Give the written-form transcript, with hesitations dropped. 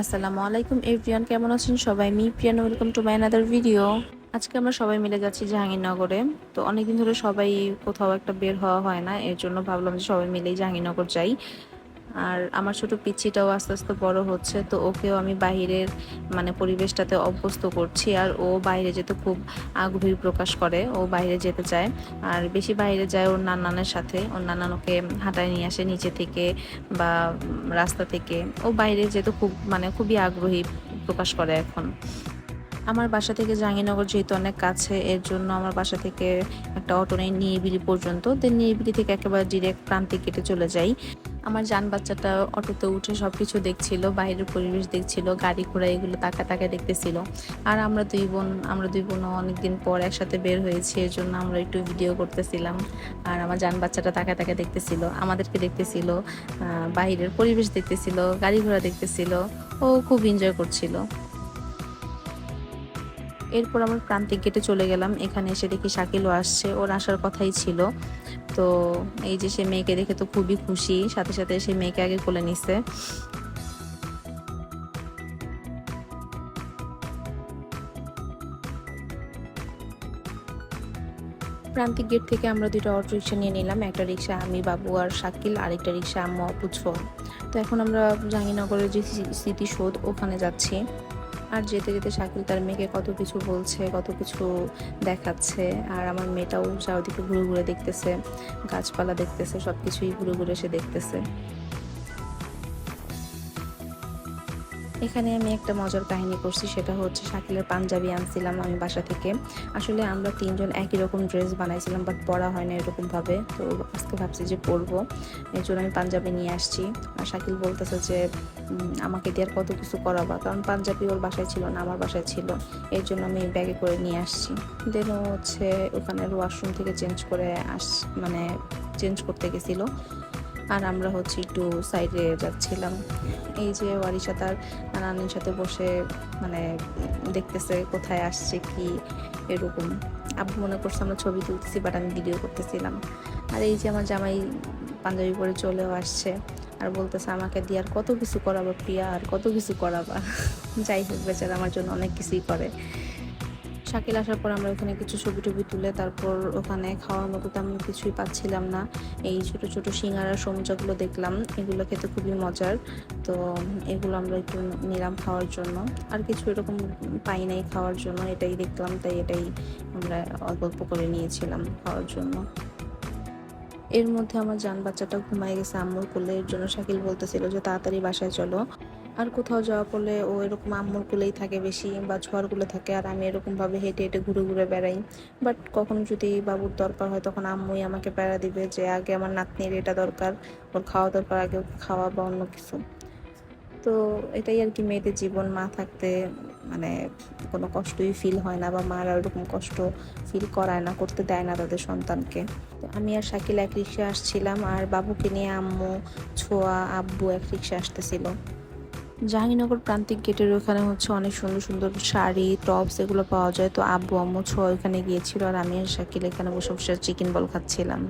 আসসালামু আলাইকুম এভরিওয়ান, কেমন আছেন সবাই? Me Priyan, welcome to my another video. আজকে আমরা সবাই মিলে যাচ্ছি জাহাঙ্গীরনগরে। তো অনেকদিন ধরে সবাই কোথাও একটা বের হওয়া হয় না, এর জন্য ভাবলাম যে সবাই মিলেই জাহাঙ্গীরনগর যাই। আর আমার ছোট পিচ্চিটাও আস্তে আস্তে বড় হচ্ছে, তো ওকেও আমি বাহিরের পরিবেশটাতে অভ্যস্ত করছি। আর ও বাইরে যেতে খুব আগ্রহী প্রকাশ করে, ও বাইরে যেতে চায়। আর বেশি বাইরে যায় ওর নানানের সাথে, ওর নানান ওকে হাঁটায় নিয়ে আসে নিচে থেকে বা রাস্তা থেকে। ও বাইরে যেতে খুবই আগ্রহী প্রকাশ করে এখন। আমার বাসা থেকে জাহাঙ্গীরনগর যেহেতু অনেক কাছে, এর জন্য আমার বাসা থেকে একটা অটো নেই নিরিবিলি পর্যন্ত, দেন নিরিবিলি থেকে একেবারে ডিরেক্ট প্রান্তিক গেটে চলে যাই। আমার জান বাচ্চাটা অটোতে উঠে সবকিছু দেখছিল, বাইরের পরিবেশ দেখছিল, গাড়ি ঘোড়া এগুলো তাকা দেখতেছিল। আর আমরা দুই বোনও অনেকদিন পর একসাথে বের হয়েছি, এর জন্য আমরা একটু ভিডিও করতেছিলাম। আর আমার জান বাচ্চাটা তাকা দেখতেছিল, আমাদেরকে দেখতেছিল, বাইরের পরিবেশ দেখতেছিল, গাড়ি ঘোড়া দেখতেছিল। ও খুব এনজয় করছিল। এরপর আমার প্রান্তিক গেটে চলে গেলাম। এখানে এসে দেখি শাকিলও আসছে, ওর আসার কথাই ছিল। তো এই যে সে মেয়েকে দেখে তো খুবই খুশি, সাথে সাথে সে মেয়েকে আগে কোলে নিছে। প্রান্তিক গেট থেকে আমরা দুটো অটো রিক্সা নিয়ে নিলাম, একটা রিক্সা আমি, বাবু আর শাকিল, আরেকটা রিক্সা আম্মু, আপু, ছোঁয়া। তো এখন আমরা জাহাঙ্গীরনগরের যে স্মৃতিসৌধ ওখানে যাচ্ছি। আর যেতে যেতে শাকিল তার মেয়েকে কত কিছু বলছে, কত কিছু দেখাচ্ছে। আর আমার মেয়েটাও চারদিকে ঘুরে ঘুরে দেখতেছে, গাছপালা দেখতেছে, সবকিছুই ঘুরে ঘুরে সে দেখতেছে। এখানে আমি একটা মজার কাহিনী করছি, সেটা হচ্ছে শাকিলের পাঞ্জাবি আনছিলাম আমি বাসা থেকে। আসলে আমরা তিনজন একই রকম ড্রেস বানাইছিলাম, বাট পরা হয় না এরকমভাবে। তো আজকে ভাবছি যে পরবো, এর জন্য আমি পাঞ্জাবি নিয়ে আসছি। আর শাকিল বলতেছে যে আমাকে দিয়ে আর কত কিছু করাবা, কারণ পাঞ্জাবি ওর বাসায় ছিল না, আমার বাসায় ছিল। এর জন্য আমি ব্যাগে করে নিয়ে আসছি। দেন ও হচ্ছে ওখানে ওয়াশরুম থেকে চেঞ্জ করতে গেছিলো। আর আমরা হচ্ছে একটু সাইডে যাচ্ছিলাম। এই যে ওয়ারিশা তার নানির সাথে বসে মানে দেখতেছে কোথায় আসছে কি এরকম। আব্বু মনে করছে আমরা ছবি তুলতেছি, বাট আমি ভিডিও করতেছিলাম। আর এই যে আমার জামাই পাঞ্জাবি পরে চলেও আসছে, আর বলতেছে আমাকে দিয়ে আর কত কিছু করাবো প্রিয়া, আর কত কিছু করাবা। যাই হোক, বেচারা আমার জন্য অনেক কিছুই করে। শাকিল আসার পর আমরা ওখানে কিছু ছবি টবি তুলে, তারপর ওখানে খাওয়ার মতো তেমন কিছুই পাচ্ছিলাম না। এই ছোট ছোট সিঙ্গারা সমুচাগুলো দেখলাম, এগুলো খেতে খুবই মজার। তো এগুলো আমরা একটু নিলাম খাওয়ার জন্য। আর কিছু এরকম পাই নাই খাওয়ার জন্য, এটাই দেখলাম, তাই এটাই আমরা অল্প করে নিয়েছিলাম খাওয়ার জন্য। এর মধ্যে আমার জান বাচ্চাটা ঘুমায় গেছে আম্মুর কোলে, এর জন্য শাকিল বলতেছিল যে তাড়াতাড়ি বাসায় চলো। আর কোথাও যাওয়া পড়লে ও এরকম আম্মুর কোলেই থাকে বেশি, বা ছোঁয়ার কোলে থাকে, আর আমি এরকমভাবে হেঁটে হেঁটে ঘুরে ঘুরে বেড়াই। বাট কখনো যদি বাবুর দরকার হয়, তখন আম্মুই আমাকে প্যারা দিবে যে আগে আমার নাতনির এটা দরকার, ওর খাওয়া দরকার, আগে ওকে খাওয়া বা অন্য কিছু। তো এটাই আর কি মেয়েদের জীবন। মা থাকতে মানে কোনো কষ্টই ফিল হয় না, বা মারা ওরকম কষ্ট ফিল করায় না, করতে দেয় না তাদের সন্তানকে। তো আমি আর শাকিল এক রিক্সা আসছিলাম, আর বাবুকে নিয়ে আম্মু, ছোঁয়া, আব্বু এক রিক্সা আসতেছিল। জাহাঙ্গীরনগর প্রান্তিক গেটের ওখানে হচ্ছে অনেক সুন্দর সুন্দর শাড়ি, টপস এগুলো পাওয়া যায়। তো আব্বু, আম্মু, ছোঁয়া ওখানে গিয়েছিল, আর আমি আর শাকিল এখানে বসে বসে চিকেন বল খাচ্ছিলাম।